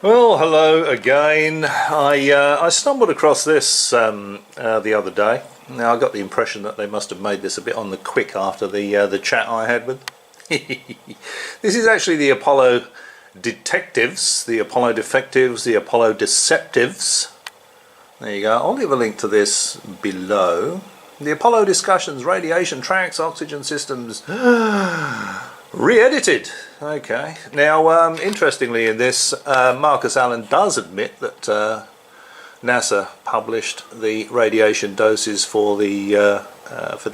Well, hello again. I stumbled across this the other day. Now I got the impression that they must have made this a bit on the quick after the chat I had with. This is actually the Apollo detectives, the Apollo defectives, the Apollo deceptives. There you go. I'll leave a link to this below. The Apollo discussions, radiation tracks, oxygen systems. Re-edited. Okay. Now, interestingly, in this, Marcus Allen does admit that NASA published the radiation doses for the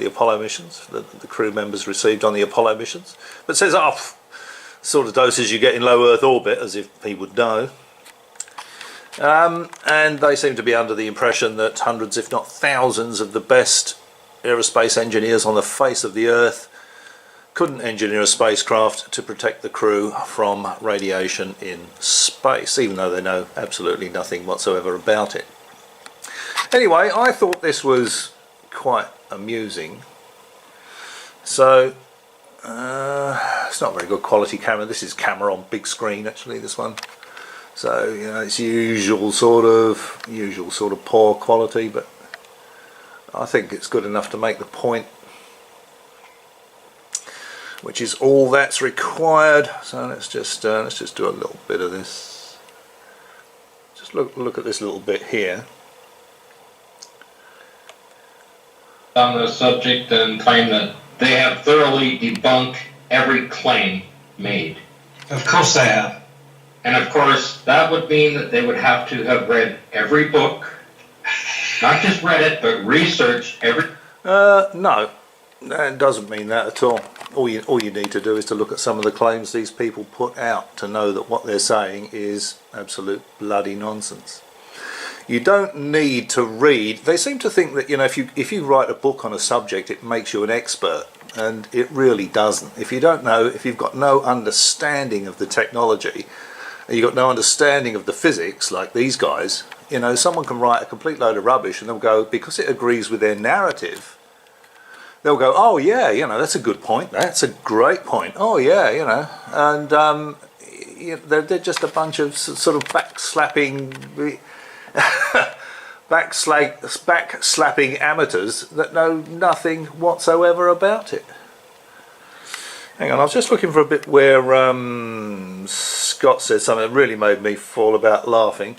Apollo missions that the crew members received on the Apollo missions, but says, "Oh, sort of doses you get in low Earth orbit," as if he would know. And they seem to be under the impression that hundreds, if not thousands, of the best aerospace engineers on the face of the Earth couldn't engineer a spacecraft to protect the crew from radiation in space, even though they know absolutely nothing whatsoever about it. Anyway, I thought this was quite amusing. So, it's not a very good quality camera. This is camera on big screen, actually, this one. So, you know, it's usual sort of poor quality, but I think it's good enough to make the point, which is all that's required. So let's just do a little bit of this. Just look at this little bit here. On the subject and claim that they have thoroughly debunked every claim made. Of course they have. And of course, that would mean that they would have to have read every book, not just read it, but researched every... No, that doesn't mean that at all. All you need to do is to look at some of the claims these people put out to know that what they're saying is absolute bloody nonsense. You don't need to read. They seem to think that, you know, if you write a book on a subject, it makes you an expert, and it really doesn't. If you don't know, if you've got no understanding of the technology, and you've got no understanding of the physics, like these guys, you know, someone can write a complete load of rubbish, and they'll go, because it agrees with their narrative, they'll go, oh yeah, you know, that's a good point, that's a great point, oh yeah, you know, and they're just a bunch of sort of backslapping amateurs that know nothing whatsoever about it. Hang on, I was just looking for a bit where Scott said something that really made me fall about laughing.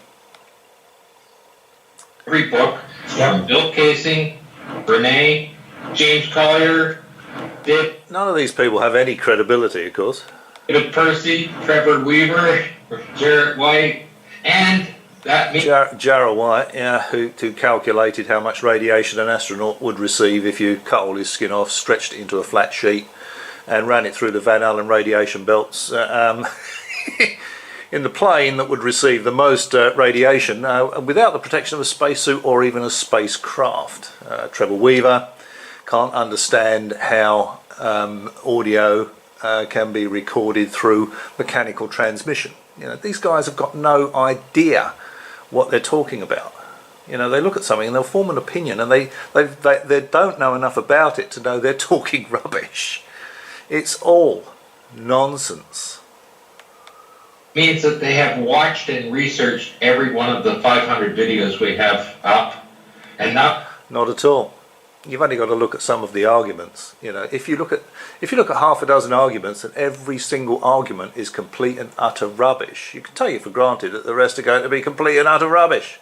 Every book, Bill Casing, Renee, James Collier, None of these people have any credibility, of course. David Percy, Trevor Weaver, Jarrett White, and that means... Jarrett White, yeah, who calculated how much radiation an astronaut would receive if you cut all his skin off, stretched it into a flat sheet, and ran it through the Van Allen radiation belts in the plane that would receive the most radiation without the protection of a spacesuit or even a spacecraft. Trevor Weaver can't understand how audio can be recorded through mechanical transmission. You know, these guys have got no idea what they're talking about. You know, they look at something and they'll form an opinion, and they don't know enough about it to know they're talking rubbish. It's all nonsense. Means that they have watched and researched every one of the 500 videos we have up, and not at all. You've only got to look at some of the arguments. You know, if you look at half a dozen arguments, and every single argument is complete and utter rubbish, you can take it for granted that the rest are going to be complete and utter rubbish.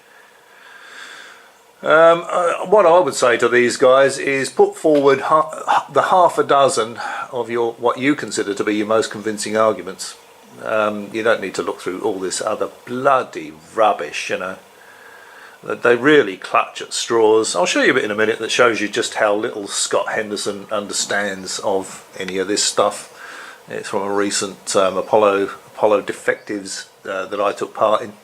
What I would say to these guys is put forward the half a dozen of what you consider to be your most convincing arguments. You don't need to look through all this other bloody rubbish, you know. They really clutch at straws. I'll show you a bit in a minute that shows you just how little Scott Henderson understands of any of this stuff. It's from a recent Apollo defectives that I took part in.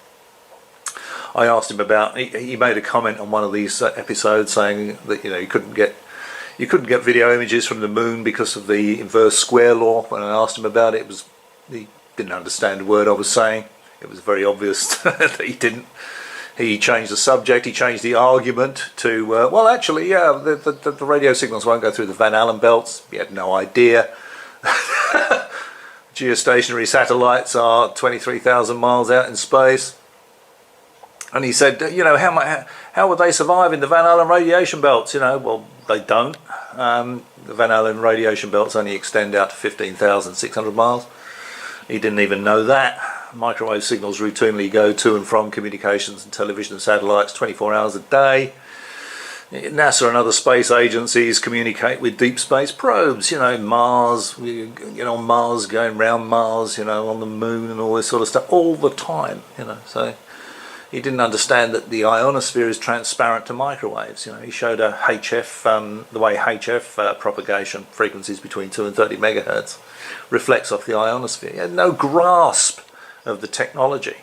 I asked him about. He made a comment on one of these episodes saying that, you know, you couldn't get video images from the moon because of the inverse square law. When I asked him about it, he didn't understand a word I was saying. It was very obvious that he didn't. He changed the subject. He changed the argument to well, actually, yeah, the radio signals won't go through the Van Allen belts. He had no idea. geostationary satellites are 23,000 miles out in space. And he said, you know, how would they survive in the Van Allen radiation belts? You know, well, they don't. The Van Allen radiation belts only extend out to 15,600 miles. He didn't even know that. Microwave signals routinely go to and from communications and television satellites 24 hours a day. NASA and other space agencies communicate with deep space probes, you know, Mars, on Mars, going round Mars, you know, on the moon and all this sort of stuff all the time, you know. So he didn't understand that the ionosphere is transparent to microwaves. You know, he showed a HF, the way HF propagation frequencies between 2 and 30 megahertz reflects off the ionosphere. He had no grasp of the technology.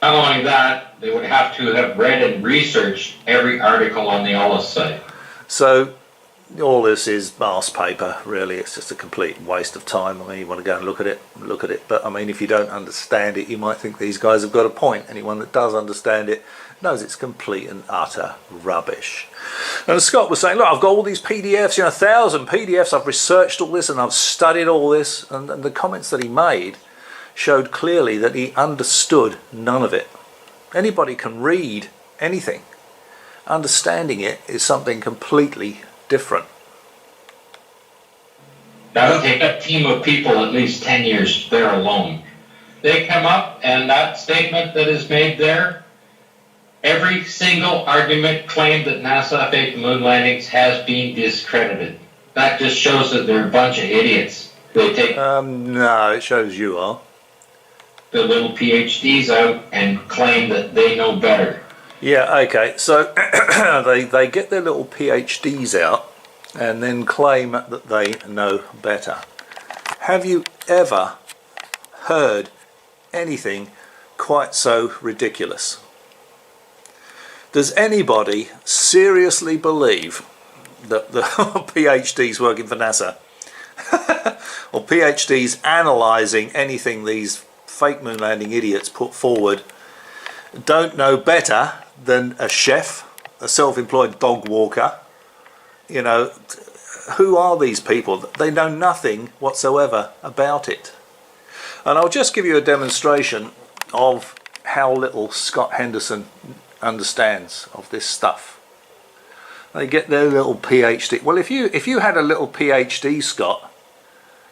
Not only that, they would have to have read and researched every article on the Ollis site. So all this is mass paper, really. It's just a complete waste of time. I mean, you want to go and look at it. But I mean, if you don't understand it, you might think these guys have got a point. Anyone that does understand it knows it's complete and utter rubbish. And Scott was saying, look, I've got all these PDFs, 1,000 PDFs. I've researched all this and I've studied all this. And the comments that he made showed clearly that he understood none of it. Anybody can read anything. Understanding it is something completely different. That would take a team of people at least 10 years there alone. They come up and that statement that is made there, every single argument claimed that NASA faked moon landings has been discredited. That just shows that they're a bunch of idiots. They take no, it shows you are. The little PhDs out and claim that they know better. Yeah, okay, so they get their little PhDs out and then claim that they know better. Have you ever heard anything quite so ridiculous? Does anybody seriously believe that the PhDs working for NASA or PhDs analysing anything these fake moon landing idiots put forward don't know better than a chef, a self-employed dog walker? You know, who are these people? They know nothing whatsoever about it. And I'll just give you a demonstration of how little Scott Henderson understands of this stuff. They get their little PhD. Well, if you had a little PhD, Scott,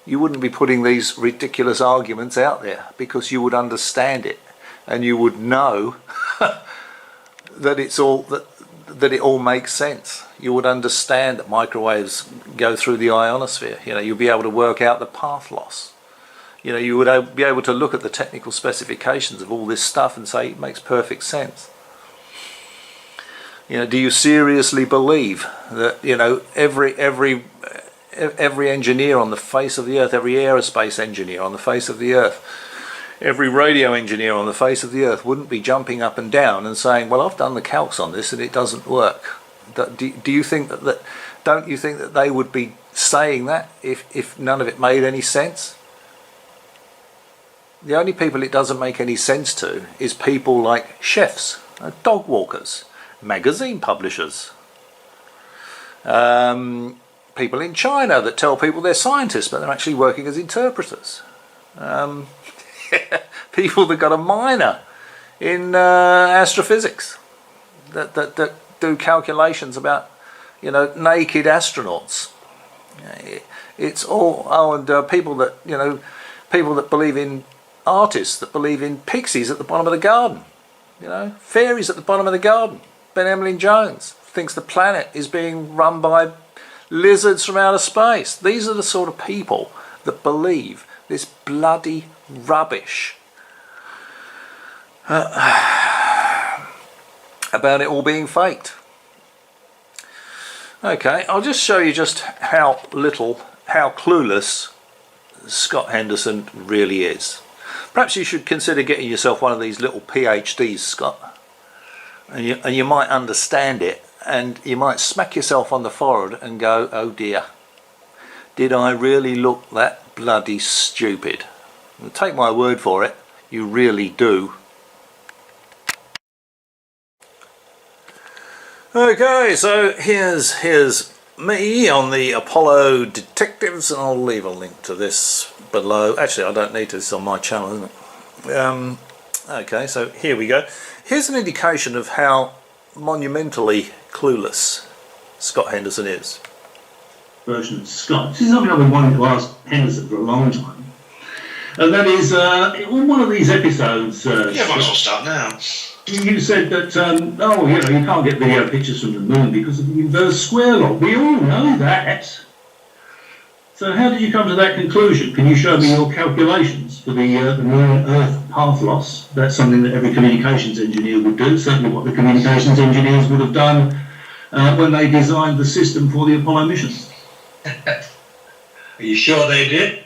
you wouldn't be putting these ridiculous arguments out there, because you would understand it and you would know that it's all that it all makes sense. You would understand that microwaves go through the ionosphere. You know, you'll be able to work out the path loss. You know, you would be able to look at the technical specifications of all this stuff and say it makes perfect sense. You know, do you seriously believe that, you know, every engineer on the face of the earth, every aerospace engineer on the face of the earth, every radio engineer on the face of the earth wouldn't be jumping up and down and saying, well, I've done the calcs on this and it doesn't work? Do you think don't you think that they would be saying that if none of it made any sense? The only people it doesn't make any sense to is people like chefs, dog walkers, magazine publishers, people in China that tell people they're scientists but they're actually working as interpreters, people that got a minor in astrophysics that do calculations about, you know, naked astronauts. It's all and people that, you know, people that believe in artists, that believe in pixies at the bottom of the garden, you know, fairies at the bottom of the garden. Ben Emlyn-Jones thinks the planet is being run by lizards from outer space. These are the sort of people that believe this bloody rubbish about it all being faked. Okay, I'll just show you just how clueless Scott Henderson really is. Perhaps you should consider getting yourself one of these little PhDs, Scott, and you might understand it, and you might smack yourself on the forehead and go, oh dear, did I really look that bloody stupid? And take my word for it, you really do. Okay, so here's me on the Apollo Detectives, and I'll leave a link to this below. Actually, I don't need to, it's on my channel, isn't it? Okay, so here we go. Here's an indication of how monumentally clueless Scott Henderson is. Version of Scott. This is something I've been wanting to ask Henderson for a long time. And that is, on one of these episodes... yeah, might as well start now. You said that, oh, you know, you can't get video pictures from the moon because of the inverse square law. We all know that. So how did you come to that conclusion? Can you show me your calculations for the moon-Earth path loss? That's something that every communications engineer would do, certainly what the communications engineers would have done when they designed the system for the Apollo missions. Are you sure they did?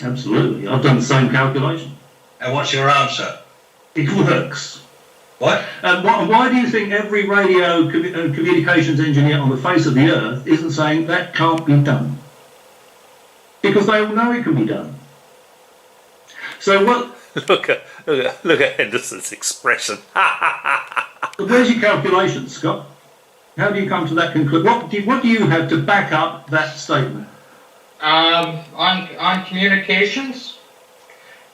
Absolutely. I've done the same calculation. And what's your answer? It works. What? And why do you think every radio communications engineer on the face of the Earth isn't saying that can't be done? Because they all know it can be done. So what... Look at Henderson's expression. Where's your calculations, Scott? How do you come to that conclusion? What do you have to back up that statement? On communications,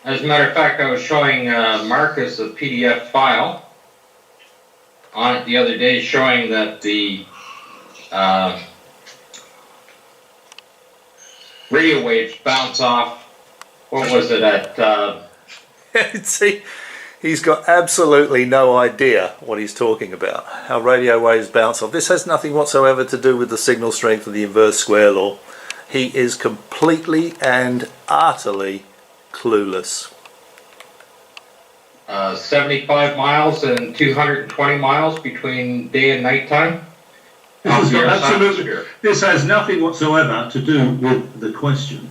as a matter of fact, I was showing Marcus a PDF file on it the other day showing that the radio waves bounce off, what was it, at... See, he's got absolutely no idea what he's talking about, how radio waves bounce off. This has nothing whatsoever to do with the signal strength of the inverse square law. He is completely and utterly clueless. 75 miles and 220 miles between day and nighttime. This has nothing whatsoever to do with the question.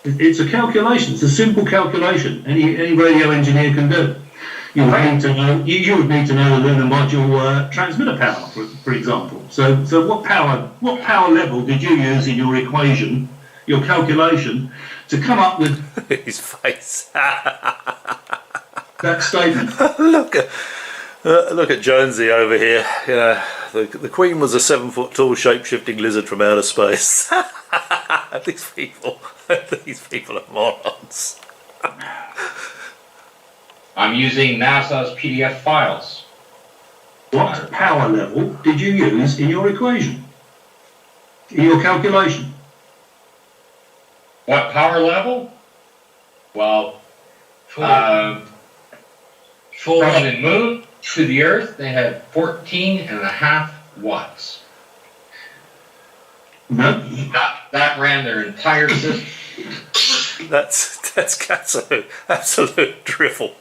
It's a calculation. It's a simple calculation. Any radio engineer can do. You would need to know. You would need to know the lunar module transmitter power, for example. So what power level did you use in your equation, your calculation, to come up with his face? that statement? Look at Jonesy over here. You know, the Queen was a 7-foot-tall shape-shifting lizard from outer space. These people are morons. I'm using NASA's PDF files. What power level did you use in your equation? In your calculation? What power level? Well, from the moon to the Earth, they had 14.5 watts. No. That ran their entire system. That's absolute drivel.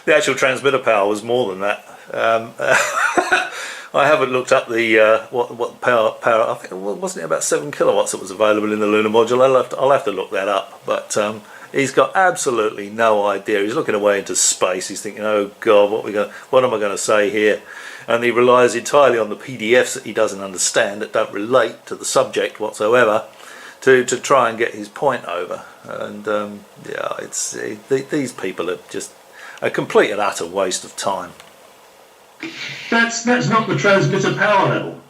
The actual transmitter power was more than that. I haven't looked up the what power. I think wasn't it about 7 kilowatts that was available in the lunar module. I'll have to look that up. But he's got absolutely no idea. He's looking away into space. He's thinking, "Oh God, what am I going to say here?" And he relies entirely on the PDFs that he doesn't understand, that don't relate to the subject whatsoever, to try and get his point over. And yeah, these people are just a complete and utter waste of time. That's not the transmitter power level.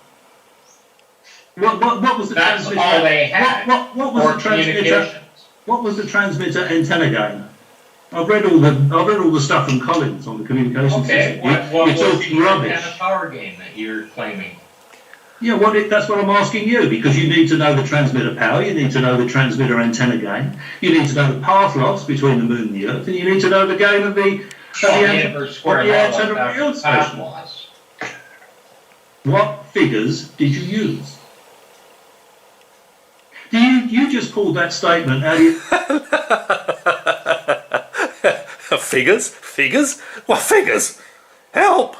What was the That's transmitter? all they had. What was the transmitter? What was the transmitter antenna gain? I've read all the stuff from Collins on the communications Okay, system. what You're was talking the rubbish. antenna power gain that you're claiming? Yeah, that's what I'm asking you, because you need to know the transmitter power, you need to know the transmitter antenna gain, you need to know the path loss between the moon and the Earth, and you need to know the gain of the antenna of the Earth station. What figures did you use? You just pulled that statement out of your... Figures? What figures? Help!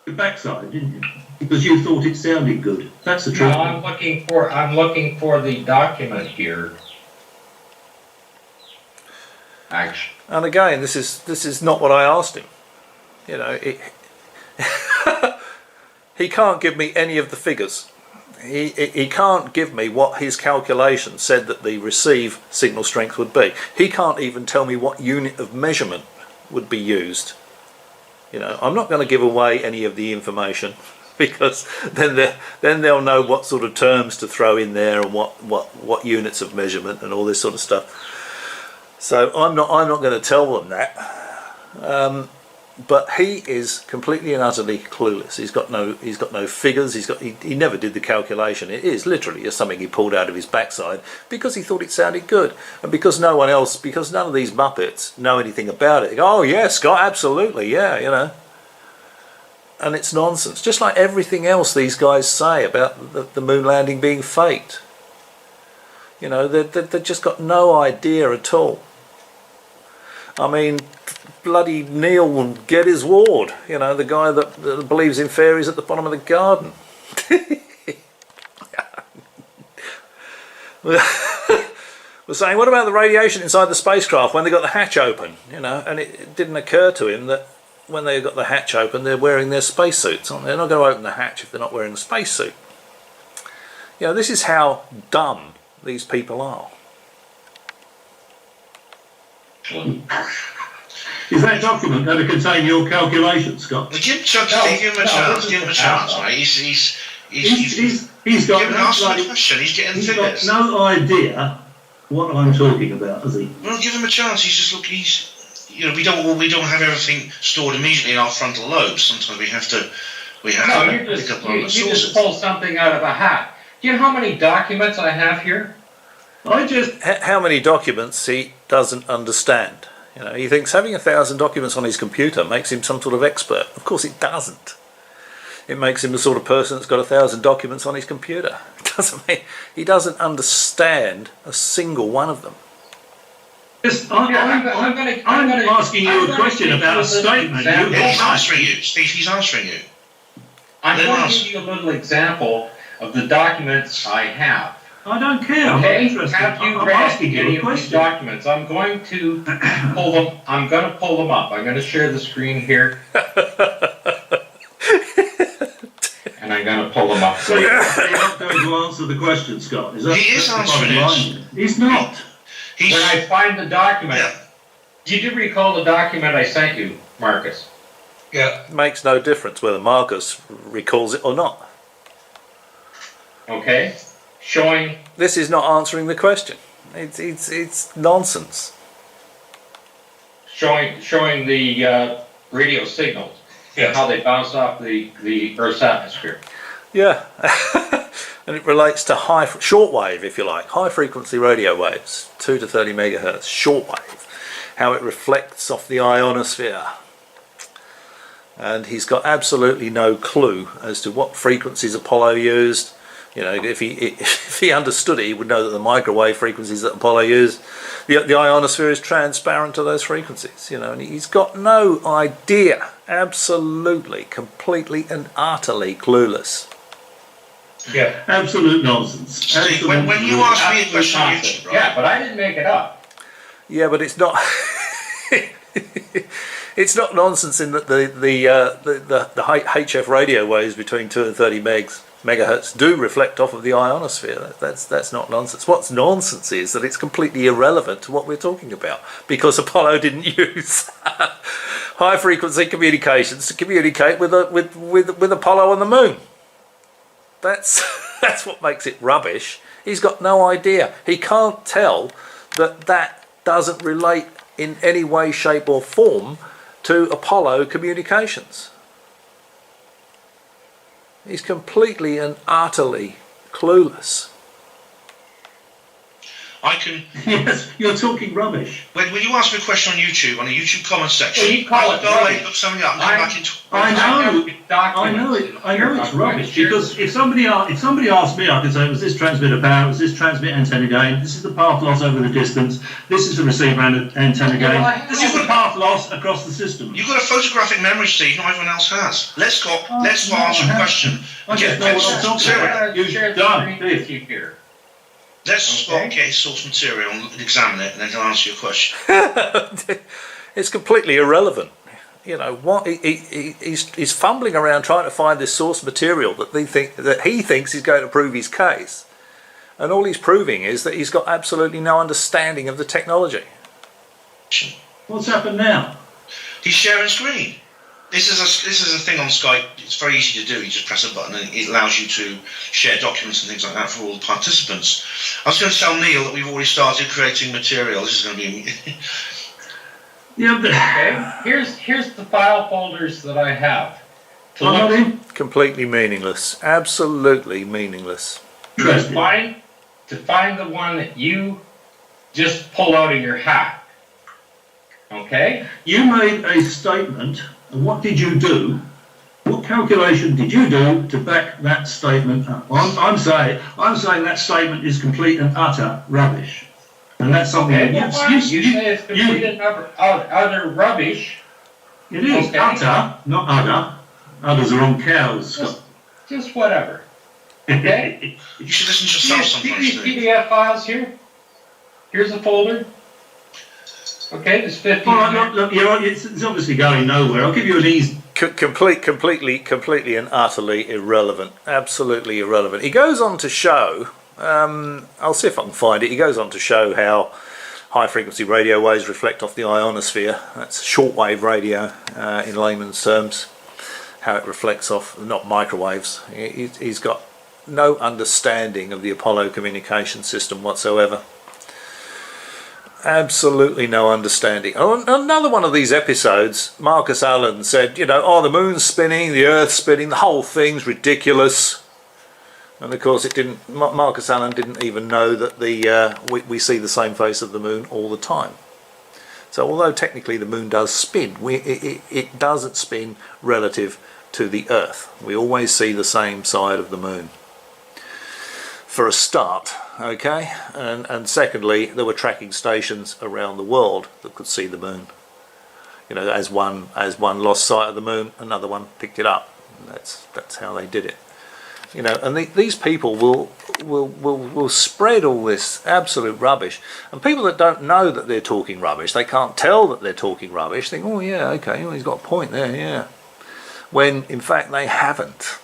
Your backside, didn't you? Because you thought it sounded good. That's the truth. No, I'm looking for the document here. Actually. And again, this is not what I asked him. You know, he can't give me any of the figures. He can't give me what his calculation said that the receive signal strength would be. He can't even tell me what unit of measurement would be used. You know, I'm not going to give away any of the information because then they'll know what sort of terms to throw in there and what units of measurement and all this sort of stuff. So I'm not going to tell them that. But he is completely and utterly clueless. He's got no figures. He never did the calculation. It is literally just something he pulled out of his backside because he thought it sounded good, and because none of these Muppets know anything about it. They go, oh yeah, Scott, absolutely, yeah, you know. And it's nonsense. Just like everything else these guys say about the moon landing being faked. You know, they've just got no idea at all. I mean, bloody Neil will get his ward, you know, the guy that believes in fairies at the bottom of the garden. We're saying, what about the radiation inside the spacecraft when they got the hatch open, you know? And it didn't occur to him that when they got the hatch open, they're wearing their spacesuits, aren't they? They're not going to open the hatch if they're not wearing a spacesuit. You know, this is how dumb these people are. Is that document going to contain your calculations, Scott? Well, give him a chance. Give him a chance, mate. He's got ask him a question. He's getting figures. He's got no idea what I'm talking about, has he? Well, give him a chance. You know, we don't have everything stored immediately in our frontal lobes. Sometimes we have to pick up on the sources. You just pull something out of a hat. Do you know how many documents I have here? How many documents he doesn't understand. You know, he thinks having 1,000 documents on his computer makes him some sort of expert. Of course it doesn't. It makes him the sort of person that's got 1,000 documents on his computer. It doesn't mean he doesn't understand a single one of them. Yes, I'm asking you a question about a statement. He's answering you, Steve. He's answering you. I'm going to give you a little example of the documents I have. I don't care. Okay, I'm interested. have you I'm read asking any you a of these question. documents? I'm going to pull them. I'm going to pull them up. I'm going to share the screen here, and I'm going to pull them up. So you're not going to answer the question, Scott? Is that, He is answering it. He's not. When I find the document, did you recall the document I sent you, Marcus? Yeah. It makes no difference whether Marcus recalls it or not. Okay, showing. This is not answering the question. It's nonsense. Showing the radio signals and how they bounce off the Earth's atmosphere. Yeah. And it relates to shortwave, if you like, high frequency radio waves, 2 to 30 megahertz, shortwave, how it reflects off the ionosphere. And he's got absolutely no clue as to what frequencies Apollo used. You know, if he understood it, he would know that the microwave frequencies that Apollo used, the ionosphere is transparent to those frequencies, you know, and he's got no idea, absolutely, completely and utterly clueless. Yeah, Absolute nonsense. Steve, when you ask me a question on YouTube, right? Yeah, but I didn't make it up. Yeah, but it's not. It's not nonsense in that the HF radio waves between 2 and 30 megahertz do reflect off of the ionosphere. That's not nonsense. What's nonsense is that it's completely irrelevant to what we're talking about because Apollo didn't use high frequency communications to communicate with Apollo on the moon. That's what makes it rubbish. He's got no idea. He can't tell that doesn't relate in any way, shape or form to Apollo communications. He's completely and utterly clueless. I can. Yes, you're talking rubbish. When you ask me a question on YouTube, on the YouTube comment section, Well, you call I'll it go away, rubbish. look something up, and come back into. I know it's rubbish because if somebody asks me, I can say, was this transmitter power? Was this transmit antenna gain? This is the path loss over the distance. This is the receiver antenna gain. This is the path loss across the system. You've got a photographic memory, Steve. Not everyone else has. Let's Scott answer a question. I just know what I'm talking about. You've done. Here. Let's Scott get his source material and examine it, and then he'll answer your question. It's completely irrelevant. You know what? He's fumbling around trying to find this source material that he thinks is going to prove his case, and all he's proving is that he's got absolutely no understanding of the technology. What's happened now? He's sharing screen. This is a thing on Skype. It's very easy to do. You just press a button and it allows you to share documents and things like that for all the participants. I was going to tell Neil that we've already started creating material. This is going to be... Yeah, but Okay, here's the file folders that I have. To look, Completely meaningless. Absolutely meaningless. to find the one that you just pull out of your hat. Okay? you made a statement, and what did you do? What calculation did you do to back that statement up? I'm saying that statement is complete and utter rubbish. And that's something Okay, that well, fine. You say it's complete and utter rubbish. It is Okay. utter, not udder. Udders are on cows, Scott. Just whatever. Okay? You should listen to yourself See sometimes, these Steve. PDF files here? Here's a folder. Okay, there's 50. All right, look, it's obviously going nowhere. I'll give you an easy... Completely and utterly irrelevant. Absolutely irrelevant. He goes on to show, I'll see if I can find it, he goes on to show how high frequency radio waves reflect off the ionosphere. That's shortwave radio in layman's terms. How it reflects off, not microwaves. He's got no understanding of the Apollo communication system whatsoever. Absolutely no understanding. On another one of these episodes, Marcus Allen said, the moon's spinning, the earth's spinning, the whole thing's ridiculous. And of course Marcus Allen didn't even know that we see the same face of the moon all the time. So although technically the moon does spin, it doesn't spin relative to the earth. We always see the same side of the moon. For a start, okay, and secondly, there were tracking stations around the world that could see the moon. As one lost sight of the moon, another one picked it up. And that's how they did it. And these people will spread all this absolute rubbish, and people that don't know that they're talking rubbish, they can't tell that they're talking rubbish, think, oh yeah, okay, well, he's got a point there, yeah, when in fact they haven't.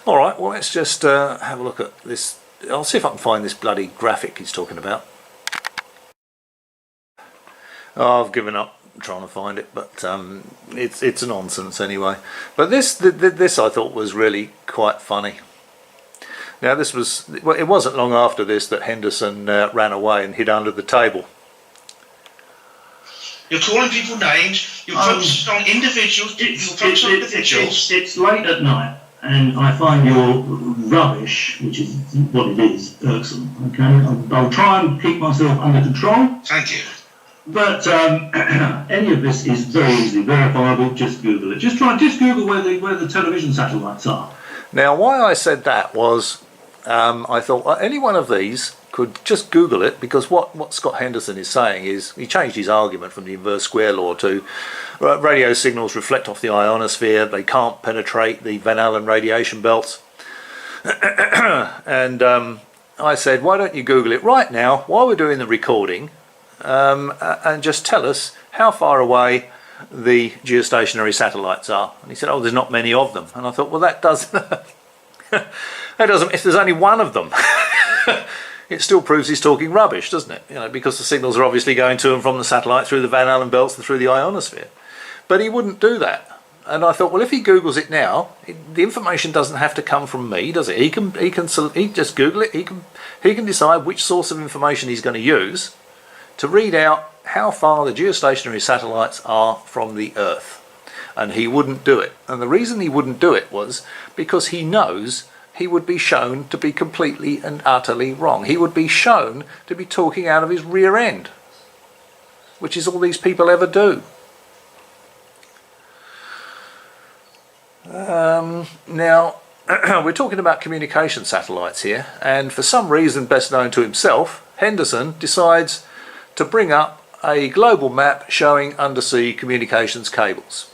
All right, well, let's just have a look at this. I'll see if I can find this bloody graphic he's talking about. Oh, I've given up trying to find it, but it's nonsense anyway. But this I thought was really quite funny. Now it wasn't long after this that Henderson ran away and hid under the table. You're calling people names, you're focusing on individuals, It's late at night, and I find your rubbish, which is what it is, irksome. Okay, I'll try and keep myself under control. Thank you. But any of this is very easily verifiable. Just Google it. Just Google where the television satellites are. Now, why I said that was, I thought any one of these could just Google it, because what Scott Henderson is saying is he changed his argument from the inverse square law to radio signals reflect off the ionosphere, they can't penetrate the Van Allen radiation belts. And I said, why don't you Google it right now while we're doing the recording, and just tell us how far away the geostationary satellites are. And he said, oh, there's not many of them. And I thought, well, that doesn't if there's only one of them, it still proves he's talking rubbish, doesn't it? Because the signals are obviously going to and from the satellite through the Van Allen belts and through the ionosphere. But he wouldn't do that. And I thought, well, if he Googles it now, the information doesn't have to come from me, does it? He can just Google it. He can decide which source of information he's going to use to read out how far the geostationary satellites are from the Earth. And he wouldn't do it. And the reason he wouldn't do it was because he knows he would be shown to be completely and utterly wrong. He would be shown to be talking out of his rear end, which is all these people ever do. Now, we're talking about communication satellites here, and for some reason best known to himself, Henderson decides to bring up a global map showing undersea communications cables.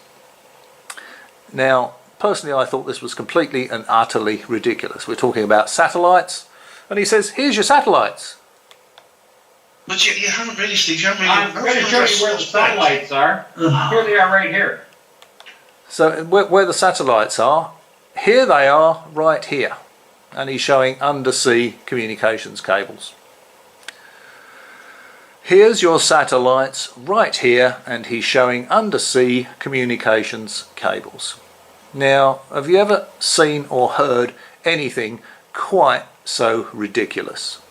Now, personally, I thought this was completely and utterly ridiculous. We're talking about satellites, and he says, here's your satellites. But you haven't really, Steve, you haven't really... I'm going to show you where the satellites are. Here they are right here. So where the satellites are, here they are right here. And he's showing undersea communications cables. Here's your satellites right here, and he's showing undersea communications cables. Now, have you ever seen or heard anything quite so ridiculous?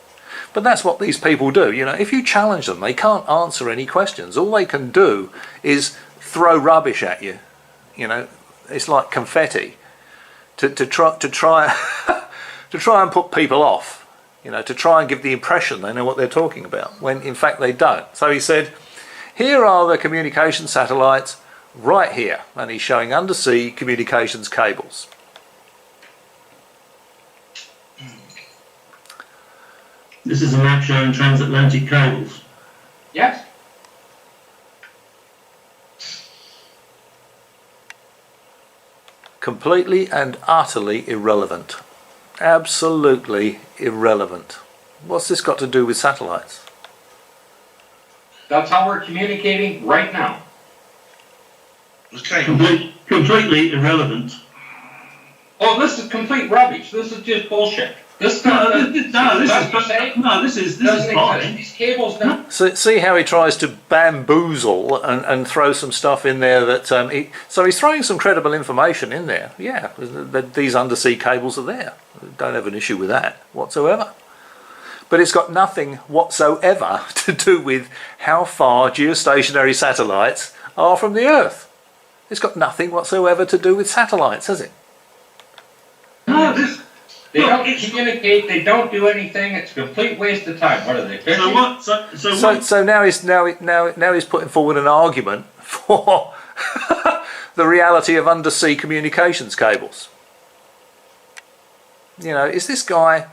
But that's what these people do. You know, if you challenge them, they can't answer any questions. All they can do is throw rubbish at you. You know, it's like confetti to try to try and put people off. You know, to try and give the impression they know what they're talking about, when in fact they don't. So he said, here are the communication satellites right here, and he's showing undersea communications cables. This is a map showing transatlantic cables. Yes. Completely and utterly irrelevant. Absolutely irrelevant. What's this got to do with satellites? That's how we're communicating right now. Okay. Completely irrelevant. Oh, this is complete rubbish. This is just bullshit. This is This is fine. These cables don't. So see how he tries to bamboozle and throw some stuff in there that so he's throwing some credible information in there. Yeah, these undersea cables are there. Don't have an issue with that whatsoever. But it's got nothing whatsoever to do with how far geostationary satellites are from the Earth. It's got nothing whatsoever to do with satellites, has it? No, They don't communicate. They don't do anything. It's a complete waste of time. What are they? So what? So now he's putting forward an argument for the reality of undersea communications cables. You know, is this guy?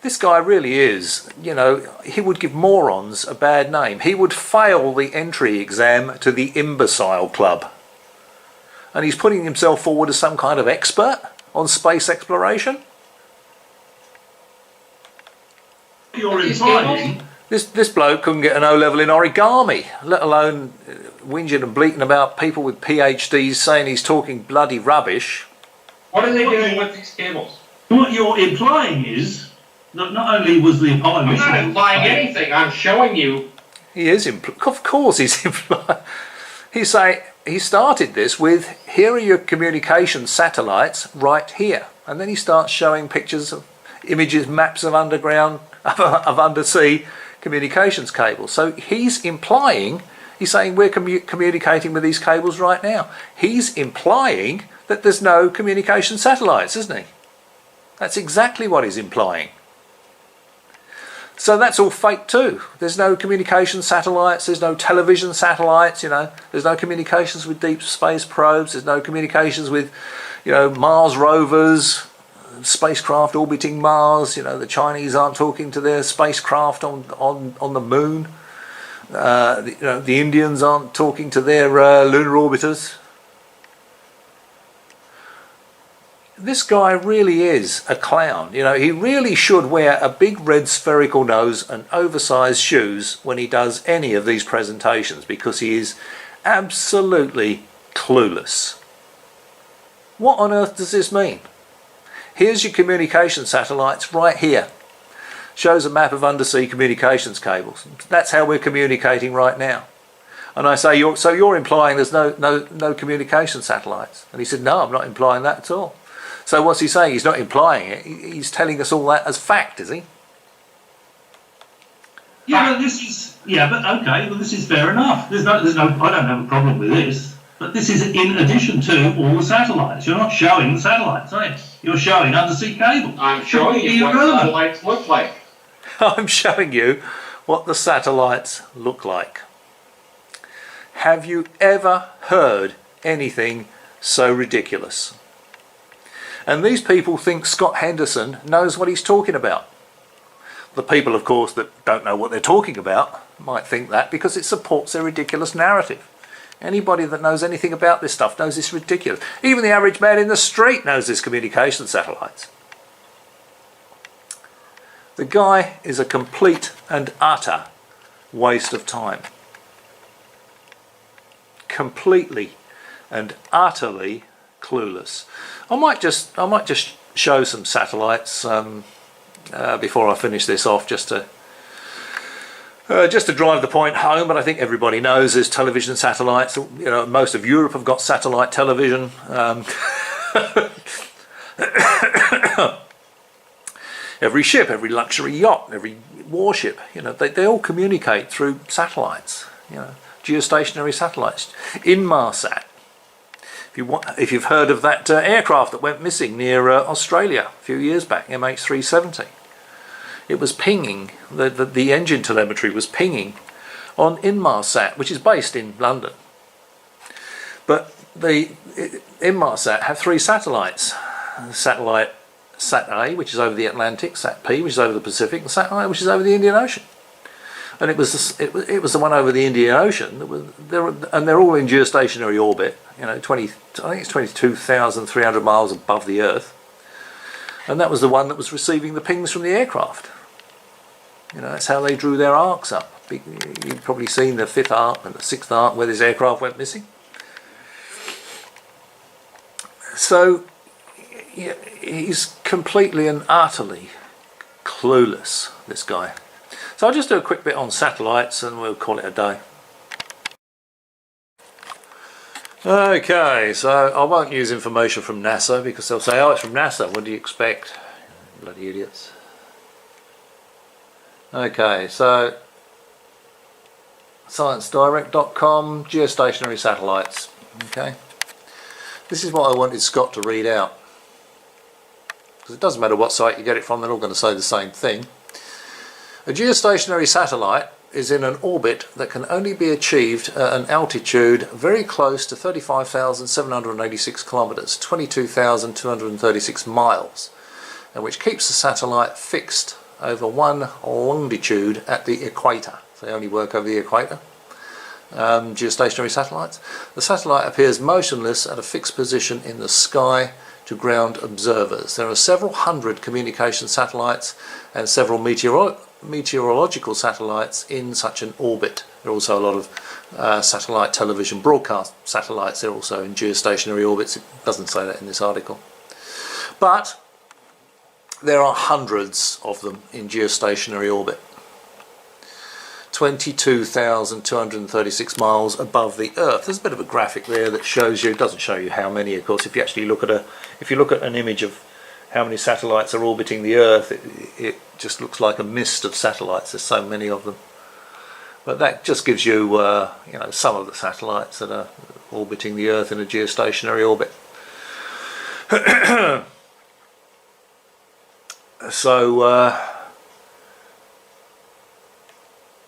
This guy really is. You know, he would give morons a bad name. He would fail the entry exam to the imbecile club. And he's putting himself forward as some kind of expert on space exploration. You're implying. This bloke couldn't get an O-level in origami, let alone whinging and bleating about people with PhDs saying he's talking bloody rubbish. What are they doing with these cables? What you're implying is that not only was the Apollo I'm mission... not implying anything. I'm showing you. He is, of course he's implying. He's saying, he started this with, here are your communication satellites right here. And then he starts showing pictures of images, maps of underground, of undersea communications cables. So he's implying, he's saying we're communicating with these cables right now. He's implying that there's no communication satellites, isn't he? That's exactly what he's implying. So that's all fake too. There's no communication satellites, there's no television satellites, you know, there's no communications with deep space probes, there's no communications with, you know, Mars rovers, spacecraft orbiting Mars. You know, the Chinese aren't talking to their spacecraft on the moon. You know, the Indians aren't talking to their lunar orbiters. This guy really is a clown. You know, he really should wear a big red spherical nose and oversized shoes when he does any of these presentations, because he is absolutely clueless. What on earth does this mean? Here's your communication satellites right here. Shows a map of undersea communications cables. That's how we're communicating right now. And I say, you're implying there's no communication satellites? And he said, no, I'm not implying that at all. So what's he saying? He's not implying it. He's telling us all that as fact, is he? Yeah, but this is okay. Well, this is fair enough. There's no. I don't have a problem with this. But this is in addition to all the satellites. You're not showing the satellites, are you? You're showing undersea cables. I'm showing you what satellites look like. I'm showing you what the satellites look like. Have you ever heard anything so ridiculous? And these people think Scott Henderson knows what he's talking about. The people, of course, that don't know what they're talking about might think that because it supports their ridiculous narrative. Anybody that knows anything about this stuff knows it's ridiculous. Even the average man in the street knows this communication satellites. The guy is a complete and utter waste of time. Completely and utterly clueless. I might just show some satellites before I finish this off, just to Just to drive the point home, but I think everybody knows there's television satellites. You know, most of Europe have got satellite television. Every ship, every luxury yacht, every warship, you know, they all communicate through satellites. You know, geostationary satellites. Inmarsat. If you've heard of that aircraft that went missing near Australia a few years back, MH370. It was pinging, the engine telemetry was pinging on Inmarsat, which is based in London. But the Inmarsat have 3 satellites. Satellite Sat A, which is over the Atlantic, Sat P, which is over the Pacific, and Sat I, which is over the Indian Ocean. And it was the one over the Indian Ocean and they're all in geostationary orbit. You know, I think it's 22,300 miles above the Earth. And that was the one that was receiving the pings from the aircraft. You know, that's how they drew their arcs up. You've probably seen the 5th arc and the 6th arc where this aircraft went missing. So yeah, he's completely and utterly clueless, this guy. So I'll just do a quick bit on satellites and we'll call it a day. Okay, so I won't use information from NASA because they'll say, oh, it's from NASA, what do you expect? Bloody idiots. Okay, so ScienceDirect.com, geostationary satellites. Okay, this is what I wanted Scott to read out. Because it doesn't matter what site you get it from, they're all going to say the same thing. A geostationary satellite is in an orbit that can only be achieved at an altitude very close to 35,786 kilometres, 22,236 miles, and which keeps the satellite fixed over one longitude at the equator. So they only work over the equator. Geostationary satellites. The satellite appears motionless at a fixed position in the sky to ground observers. There are several hundred communication satellites and several meteorological satellites in such an orbit. There are also a lot of satellite television broadcast satellites. They're also in geostationary orbits. It doesn't say that in this article. But there are hundreds of them in geostationary orbit. 22,236 miles above the Earth. There's a bit of a graphic there that shows you. It doesn't show you how many, of course. If you actually look at an image of how many satellites are orbiting the Earth, it just looks like a mist of satellites. There's so many of them. But that just gives you, you know, some of the satellites that are orbiting the Earth in a geostationary orbit. So,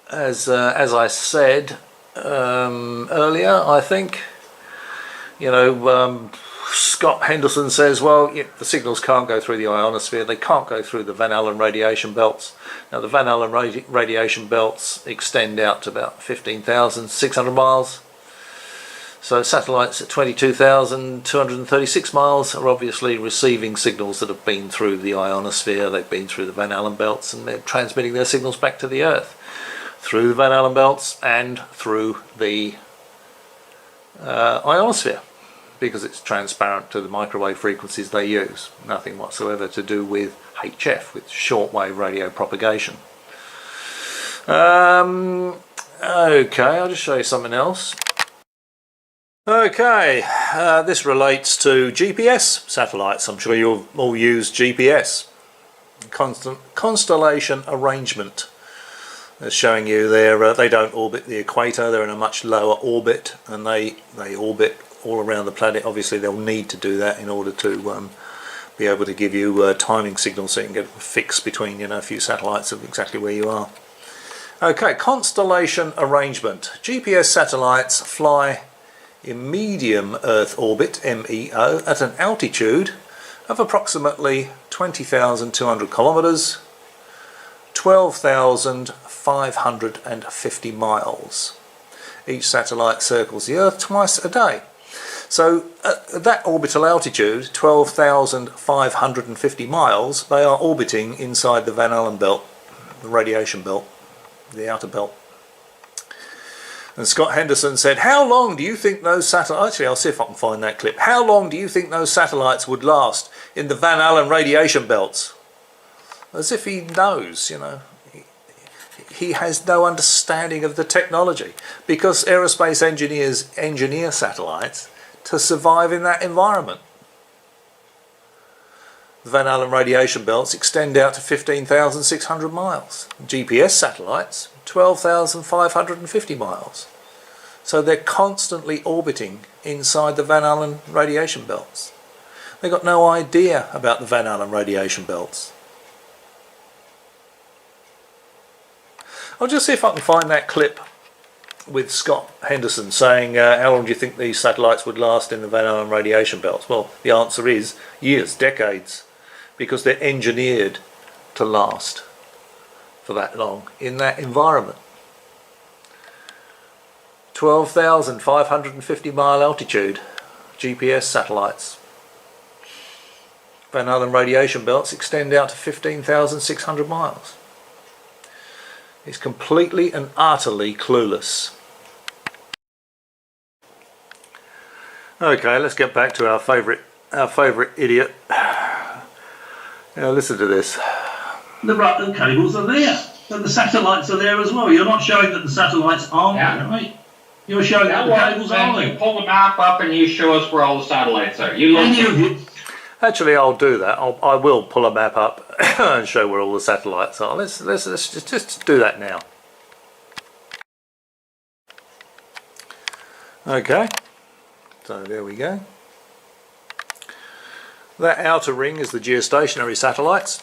as I said earlier, I think, you know, Scott Henderson says, well, yeah, the signals can't go through the ionosphere, they can't go through the Van Allen radiation belts. Now the Van Allen radiation belts extend out to about 15,600 miles. So satellites at 22,236 miles are obviously receiving signals that have been through the ionosphere, they've been through the Van Allen belts, and they're transmitting their signals back to the Earth through the Van Allen belts and through the ionosphere, because it's transparent to the microwave frequencies they use. Nothing whatsoever to do with HF, with shortwave radio propagation. Okay, I'll just show you something else. Okay, this relates to GPS satellites. I'm sure you'll all use GPS. Constellation arrangement. They're showing you they don't orbit the equator, they're in a much lower orbit, and they orbit all around the planet. Obviously they'll need to do that in order to be able to give you timing signals so you can get a fix between, you know, a few satellites of exactly where you are. Okay, constellation arrangement. GPS satellites fly in medium Earth orbit, MEO, at an altitude of approximately 20,200 kilometers, 12,550 miles. Each satellite circles the Earth twice a day. So at that orbital altitude, 12,550 miles, they are orbiting inside the Van Allen belt, the radiation belt, the outer belt. And Scott Henderson said, how long do you think those satellites, actually I'll see if I can find that clip, how long do you think those satellites would last in the Van Allen radiation belts? As if he knows, you know. he has no understanding of the technology, because aerospace engineers engineer satellites to survive in that environment. The Van Allen radiation belts extend out to 15,600 miles. GPS satellites, 12,550 miles. So they're constantly orbiting inside the Van Allen radiation belts. They've got no idea about the Van Allen radiation belts. I'll just see if I can find that clip with Scott Henderson saying, how long do you think these satellites would last in the Van Allen radiation belts? Well, the answer is years, decades, because they're engineered to last for that long in that environment. 12,550 mile altitude GPS satellites. Van Allen radiation belts extend out to 15,600 miles. He's completely and utterly clueless. Okay, let's get back to our favourite idiot. Now listen to this. The cables are there, and the satellites are there as well. You're not showing that the satellites aren't there, right? You're showing that the cables are there. You pull the map up and you show us where all the satellites are. You look. Actually, I'll do that. I will pull a map up and show where all the satellites are. Let's just do that now. Okay, so there we go. That outer ring is the geostationary satellites,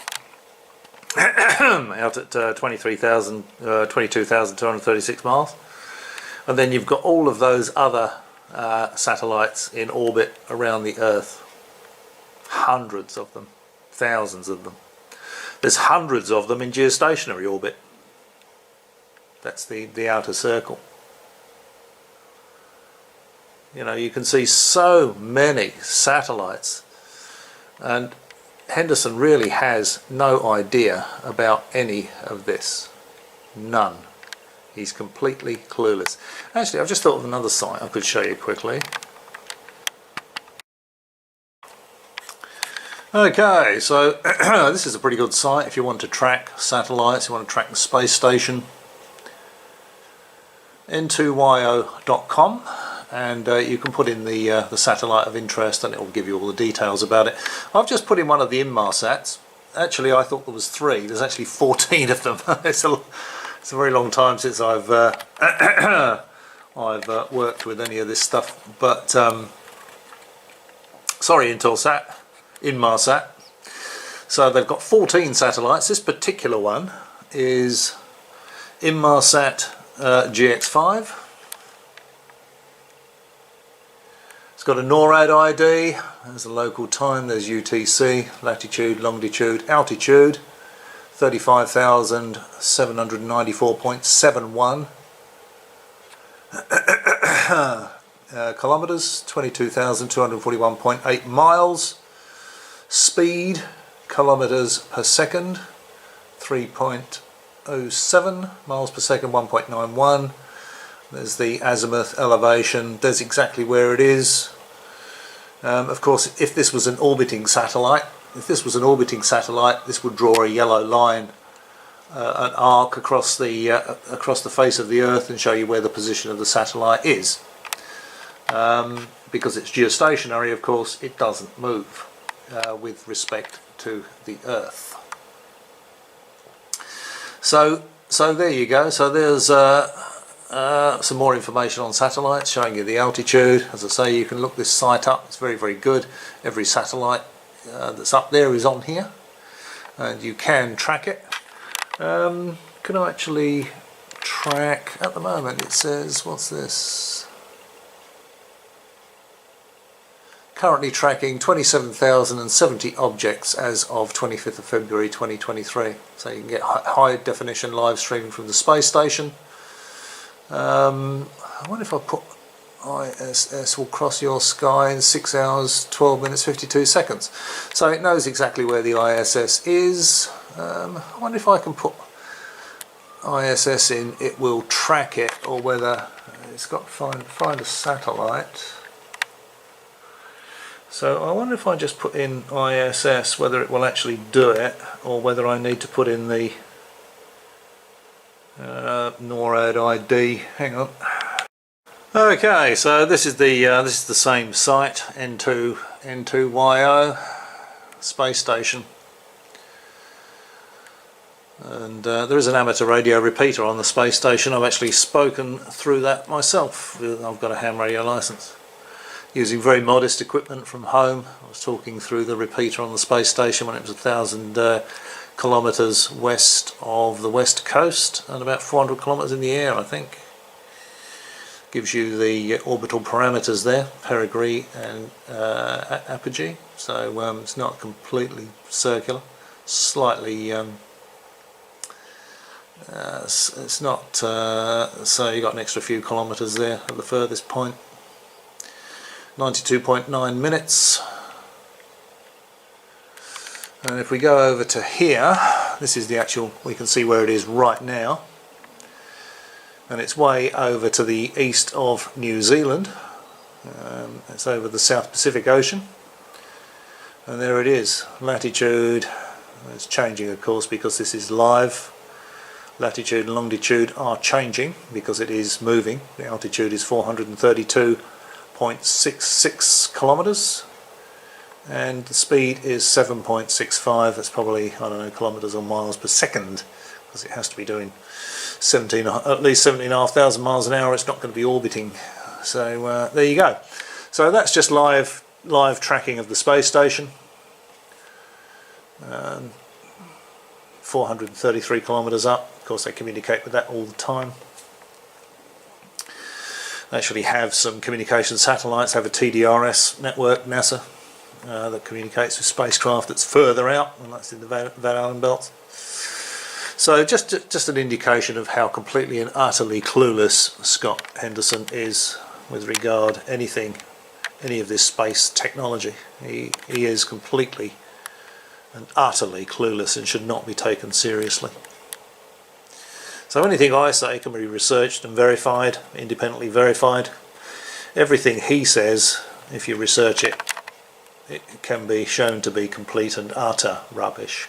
out at 22,236 miles. And then you've got all of those other satellites in orbit around the Earth. Hundreds of them, thousands of them. There's hundreds of them in geostationary orbit. That's the outer circle. You know, you can see so many satellites, and Henderson really has no idea about any of this. None. He's completely clueless. Actually, I've just thought of another site I could show you quickly. Okay, so this is a pretty good site if you want to track satellites, you want to track the space station. n2yo.com, and you can put in the satellite of interest and it will give you all the details about it. I've just put in one of the Inmarsats. Actually, I thought there was 3. There's actually 14 of them. It's a very long time since I've worked with any of this stuff. But sorry, Inmarsat. So they've got 14 satellites. This particular one is Inmarsat GX5. It's got a NORAD ID, there's a local time, there's UTC, latitude, longitude, altitude, 35,794.71 kilometres, 22,241.8 miles, speed, kilometres per second, 3.07 miles per second, 1.91. There's the azimuth, elevation, there's exactly where it is. Of course, if this was an orbiting satellite, this would draw a yellow line, an arc across the face of the Earth and show you where the position of the satellite is. Because it's geostationary, of course, it doesn't move with respect to the Earth. So there you go. So there's some more information on satellites, showing you the altitude. As I say, you can look this site up. It's very, very good. Every satellite that's up there is on here, and you can track it. Can I actually track? At the moment, it says, what's this? Currently tracking 27,070 objects as of 25th of February 2023. So you can get high definition live streaming from the space station. I wonder if I put ISS will cross your sky in 6 hours, 12 minutes, 52 seconds. So it knows exactly where the ISS is. I wonder if I can put ISS in, it will track it, or whether it's got to find a satellite. So I wonder if I just put in ISS, whether it will actually do it, or whether I need to put in the NORAD ID. Hang on. Okay, so this is the same site, N2YO space station, and there is an amateur radio repeater on the space station. I've actually spoken through that myself. I've got a ham radio license. Using very modest equipment from home, I was talking through the repeater on the space station when it was 1,000 kilometres west of the west coast and about 400 kilometres in the air, I think. Gives you the orbital parameters there, perigee and apogee, so it's not completely circular, slightly it's not so you got an extra few kilometres there at the furthest point. 92.9 minutes, and if we go over to here, this is the actual, we can see where it is right now, and it's way over to the east of New Zealand. It's over the South Pacific Ocean, and there it is. Latitude, it's changing of course because this is live. Latitude and longitude are changing because it is moving. The altitude is 432.66 kilometres and the speed is 7.65. That's probably, I don't know, kilometres or miles per second, because it has to be doing at least 17,500 miles an hour. It's not going to be orbiting. So there you go. So that's just live tracking of the space station. 433 kilometres up. Of course they communicate with that all the time. They actually have some communication satellites, have a TDRS network, NASA, that communicates with spacecraft that's further out, and that's in the Van Allen belts. So just an indication of how completely and utterly clueless Scott Henderson is with regard any of this space technology. He is completely and utterly clueless and should not be taken seriously. So anything I say can be researched and verified, independently verified. Everything he says, if you research it, it can be shown to be complete and utter rubbish.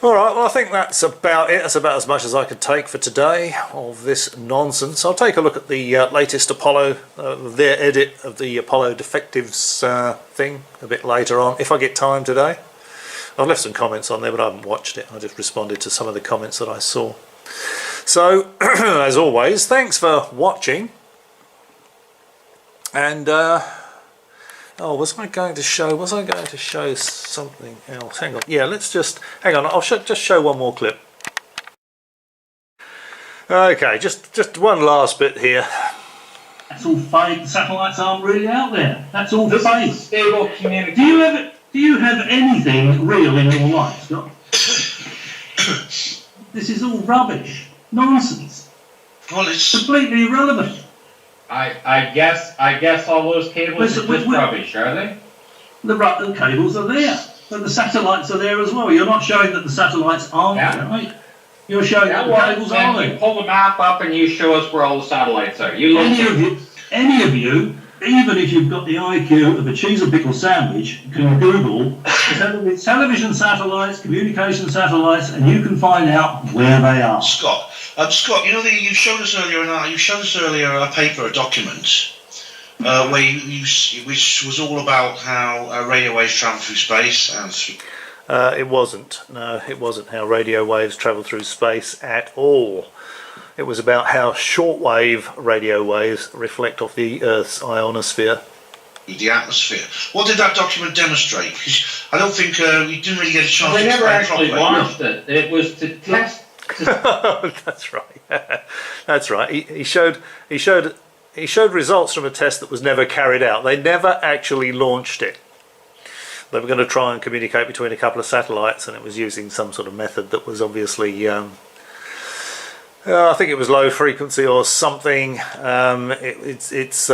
Alright, well I think that's about it. That's about as much as I could take for today of this nonsense. I'll take a look at the latest Apollo, their edit of the Apollo defectives thing a bit later on, if I get time today. I've left some comments on there, but I haven't watched it. I just responded to some of the comments that I saw. So, as always, thanks for watching. And, oh, was I going to show something else? Hang on. Yeah, let's just, hang on, I'll just show one more clip. Okay, just one last bit here. That's all fake. The satellites aren't really out there. That's all fake. Stable communication. Do you have anything real in your life, Scott? This is all rubbish, nonsense. Well, it's completely irrelevant. I guess all those cables are just rubbish, are they? The cables are there, but the satellites are there as well. You're not showing that the satellites aren't there, right? You're showing that the cables are there. You pull the map up and you show us where all the satellites are. Any of you, even if you've got the IQ of a cheese and pickle sandwich, can Google television satellites, communication satellites, and you can find out where they are. Scott, you know, you showed us earlier a paper, a document, which was all about how radio waves travel through space and. It wasn't. No, it wasn't how radio waves travel through space at all. It was about how shortwave radio waves reflect off the Earth's ionosphere. The atmosphere. What did that document demonstrate? Because I don't think we didn't really get a chance. They never actually launched it. It was to test. That's right. That's right. He showed results from a test that was never carried out. They never actually launched it. They were going to try and communicate between a couple of satellites, and it was using some sort of method that was obviously, I think it was low frequency or something. It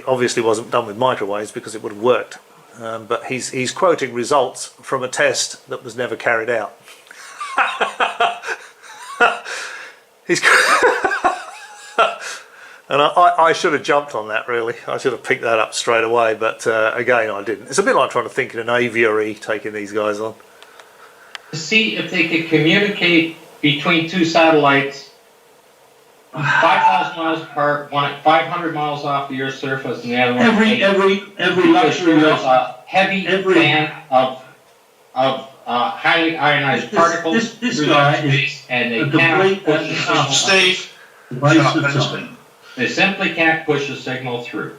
obviously wasn't done with microwaves because it would have worked. But he's quoting results from a test that was never carried out. And I should have jumped on that, really. I should have picked that up straight away, but again, I didn't. It's a bit like trying to think in an aviary, taking these guys on. To see if they could communicate between two satellites 5,000 miles apart, one at 500 miles off the Earth's surface, and the other one Every luxury there's a heavy band of highly ionized particles this through guy that space, and they a cannot complete push the signal. Steve, waste of time. They simply can't push the signal through.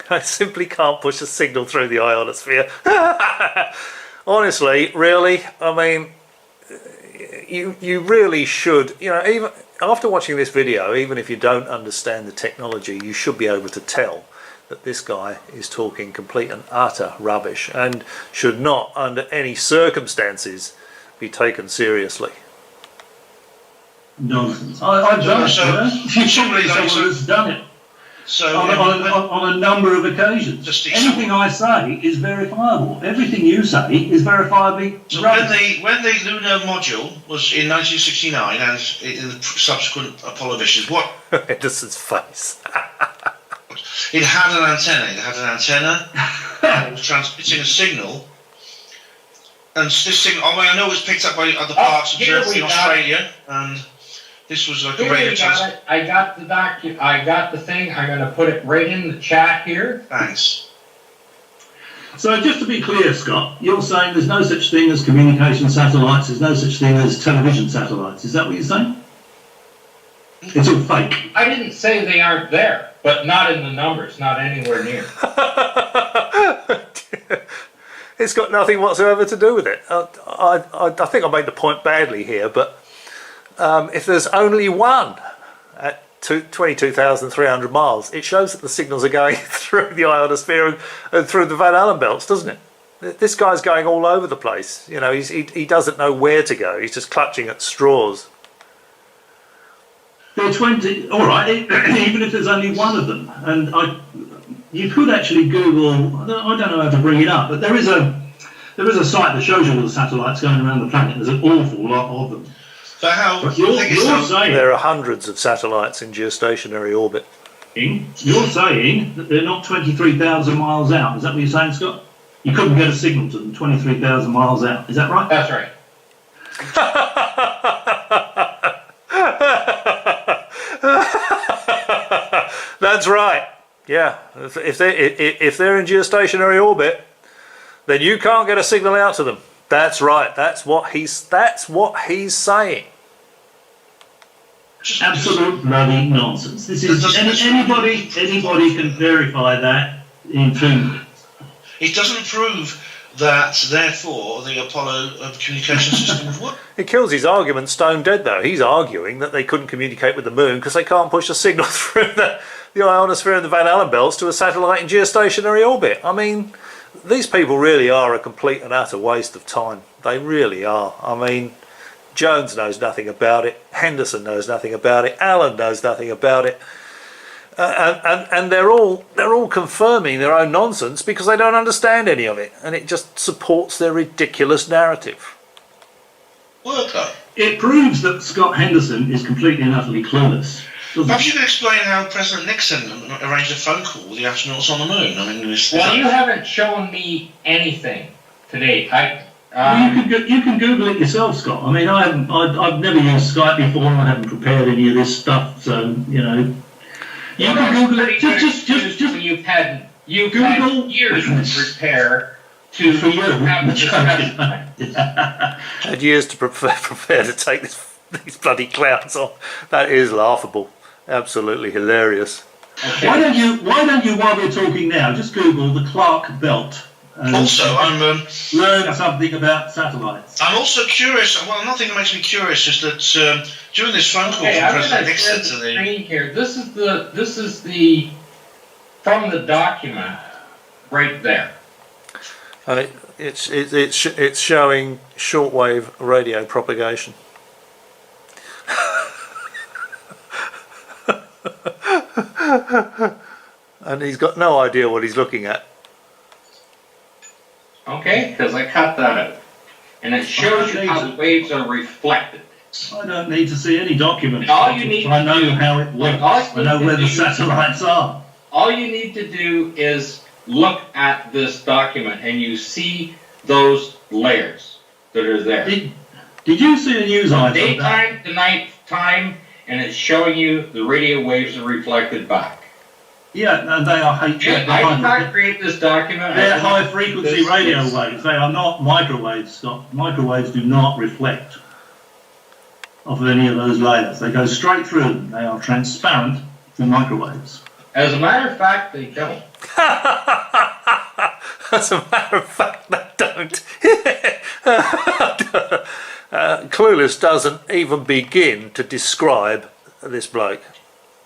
I simply can't push a signal through the ionosphere. Honestly, really, I mean, you really should, you know, even after watching this video, even if you don't understand the technology, you should be able to tell that this guy is talking complete and utter rubbish and should not, under any circumstances, be taken seriously. Nonsense. I've done it. You should be someone that's done it. So On a number of occasions. Anything I say is verifiable. Everything you say is verifiably rubbish. When the lunar module was in 1969 and in the subsequent Apollo missions, what Henderson's face. it had an antenna. It had an antenna. And it was transmitting a signal. And this signal, I know it was picked up by other parts of Germany, Australia, and this was like a radio transmission. I got the thing. I'm going to put it right in the chat here. Thanks. So just to be clear, Scott, you're saying there's no such thing as communication satellites, there's no such thing as television satellites. Is that what you're saying? It's all fake. I didn't say they aren't there, but not in the numbers, not anywhere near. It's got nothing whatsoever to do with it. I think I made the point badly here, but if there's only one at 22,300 miles, it shows that the signals are going through the ionosphere and through the Van Allen belts, doesn't it? This guy's going all over the place. You know, he doesn't know where to go. He's just clutching at straws. There are 20, all right, even if there's only one of them. And you could actually Google, I don't know how to bring it up, but there is a site that shows you all the satellites going around the planet. There's an awful lot of them. So how? You're saying there are hundreds of satellites in geostationary orbit. You're saying that they're not 23,000 miles out. Is that what you're saying, Scott? You couldn't get a signal to them 23,000 miles out. Is that right? That's right. That's right. Yeah. If they're in geostationary orbit, then you can't get a signal out to them. That's right. That's what he's saying. Absolute bloody nonsense. This is anybody can verify that in 2 minutes. It doesn't prove that, therefore, the Apollo communication system would work. It kills his argument stone dead, though. He's arguing that they couldn't communicate with the moon because they can't push a signal through the ionosphere and the Van Allen belts to a satellite in geostationary orbit. I mean, these people really are a complete and utter waste of time. They really are. I mean, Jones knows nothing about it. Henderson knows nothing about it. Allen knows nothing about it. And they're all confirming their own nonsense because they don't understand any of it, and it just supports their ridiculous narrative. Worker. It proves that Scott Henderson is completely and utterly clueless. Perhaps you could explain how President Nixon arranged a phone call with the astronauts on the moon. I mean, well, you haven't shown me anything today. You can Google it yourself, Scott. I mean, I've never used Skype before. I haven't prepared any of this stuff, so you know. You can Google it. Just you've had years to prepare to have the discussion. Had years to prepare to take these bloody clowns on. That is laughable. Absolutely hilarious. Okay. Why don't you, while we're talking now, just Google the Clark Belt. Also, learn something about satellites. I'm also curious. Well, another thing that makes me curious is that during this phone call from President Nixon to the screen here. This is the from the document right there. And it's showing shortwave radio propagation. And he's got no idea what he's looking at. Okay, because I cut that out. And it shows you how the waves are reflected. I don't need to see any document. All you need I know how it works. I know where the satellites are. All you need to do is look at this document and you see those layers that are there. Did you see a news item? Daytime to night time, and it's showing you the radio waves are reflected back. Yeah, no, they are I did not create this document. They're high frequency radio waves. They are not microwaves, Scott. Microwaves do not reflect off of any of those layers. They go straight through them. They are transparent for microwaves. As a matter of fact, they don't. As a matter of fact, they don't. Clueless doesn't even begin to describe this bloke.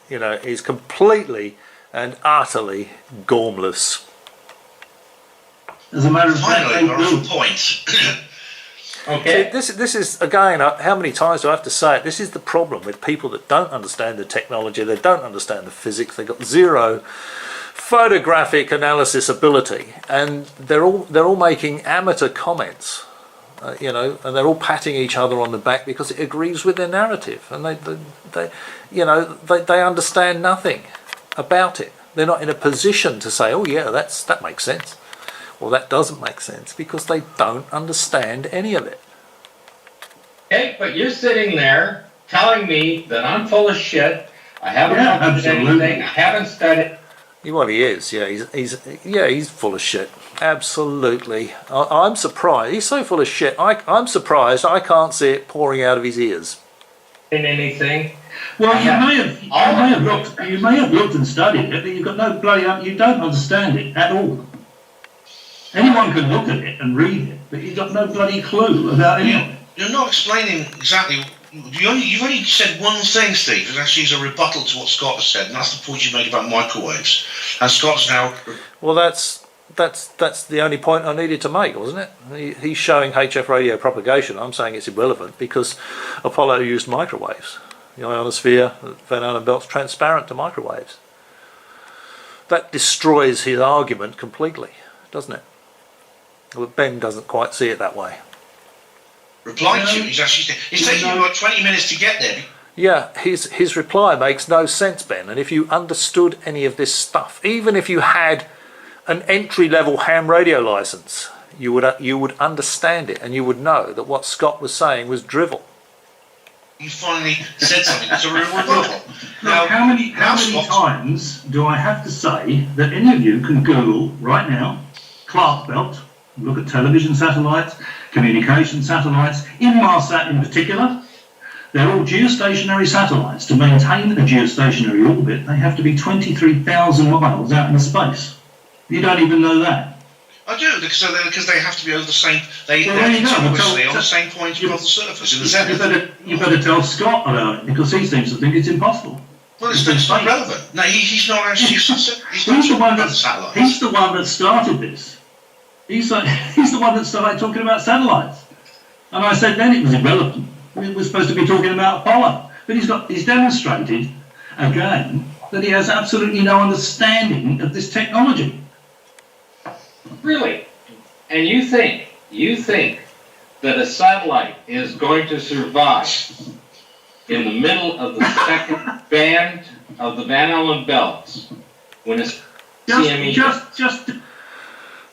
You know, he's completely and utterly gormless. As a matter of fact, Finally, we're on point. Okay. See, this is, again, how many times do I have to say it? This is the problem with people that don't understand the technology, they don't understand the physics, they've got zero photographic analysis ability, and they're all making amateur comments, you know, and they're all patting each other on the back because it agrees with their narrative, and they understand nothing about it. They're not in a position to say, oh yeah, that makes sense, or that doesn't make sense, because they don't understand any of it. Okay, but you're sitting there telling me that I'm full of shit. I haven't Yeah, looked at absolutely. anything. I haven't studied. Well, he is. Yeah, he's full of shit. Absolutely. I'm surprised. He's so full of shit. I'm surprised I can't see it pouring out of his ears. Anything. Well, you may have looked and studied it, but you've got no bloody, you don't understand it at all. Anyone can look at it and read it, but you've got no bloody clue about any of it. You're not explaining exactly. You've only said one thing, Steve, that actually is a rebuttal to what Scott has said, and that's the point you made about microwaves. And Scott's now. Well, that's the only point I needed to make, wasn't it? He's showing HF radio propagation. I'm saying it's irrelevant because Apollo used microwaves. The ionosphere, Van Allen belt's transparent to microwaves. That destroys his argument completely, doesn't it? Well, Ben doesn't quite see it that way. Replied to, it's taking you about 20 minutes to get there. Yeah, his reply makes no sense, Ben. And if you understood any of this stuff, even if you had an entry-level ham radio license, you would understand it, and you would know that what Scott was saying was drivel. You finally said something that's a real rebuttal. Now, how many times do I have to say that any of you can Google right now, Clark belt, look at television satellites, communication satellites, Inmarsat in particular. They're all geostationary satellites. To maintain a geostationary orbit, they have to be 23,000 miles out in space. You don't even know that. I do, because they have to be over the same. They're continuously on the same point above the surface in the zenith. You better tell Scott about it, because he seems to think it's impossible. Well, it's not relevant. No, he's not actually. He's the one that started this. He's the one that started talking about satellites. And I said then it was irrelevant. We were supposed to be talking about Apollo. But he's demonstrated, again, that he has absolutely no understanding of this technology. Really? And you think that a satellite is going to survive in the middle of the second band of the Van Allen belts when it's Just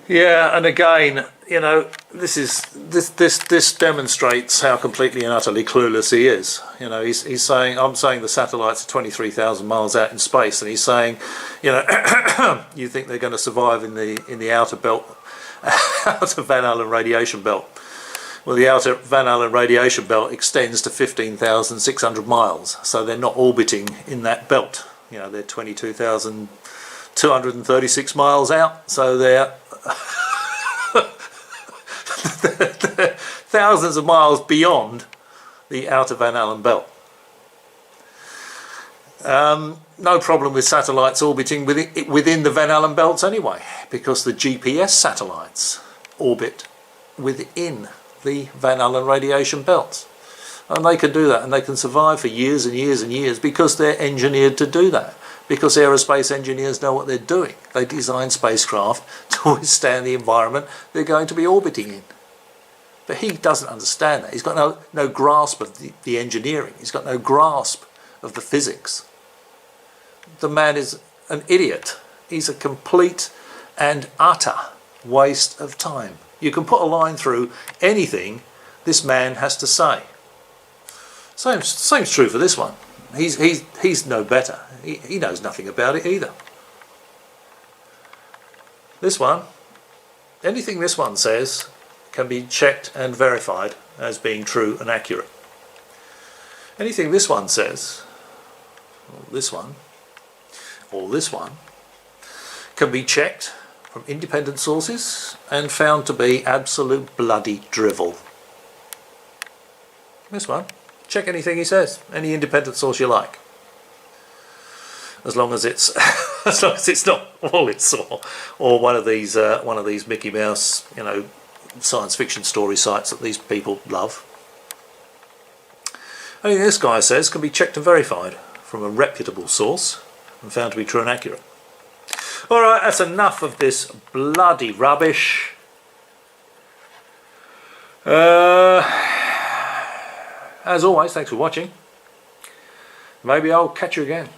Yeah, and again, you know, this demonstrates how completely and utterly clueless he is. You know, he's saying, I'm saying the satellites are 23,000 miles out in space, and he's saying, you know, you think they're going to survive in the outer belt, outer Van Allen radiation belt. Well, the outer Van Allen radiation belt extends to 15,600 miles, so they're not orbiting in that belt. You know, they're 22,236 miles out, so they're thousands of miles beyond the outer Van Allen belt. No problem with satellites orbiting within the Van Allen belts anyway, because the GPS satellites orbit within the Van Allen radiation belts, and they can do that, and they can survive for years and years and years because they're engineered to do that. Because aerospace engineers know what they're doing. They design spacecraft to withstand the environment they're going to be orbiting in. But he doesn't understand that. He's got no grasp of the engineering. He's got no grasp of the physics. The man is an idiot. He's a complete and utter waste of time. You can put a line through anything this man has to say. Same's true for this one. He's no better. He knows nothing about it either. This one, anything this one says can be checked and verified as being true and accurate. Anything this one says, or this one, can be checked from independent sources and found to be absolute bloody drivel. This one, check anything he says, any independent source you like, as long as it's not all it saw, or one of these Mickey Mouse, science fiction story sites that these people love. Anything this guy says can be checked and verified from a reputable source and found to be true and accurate. Alright, that's enough of this bloody rubbish. As always, thanks for watching. Maybe I'll catch you again.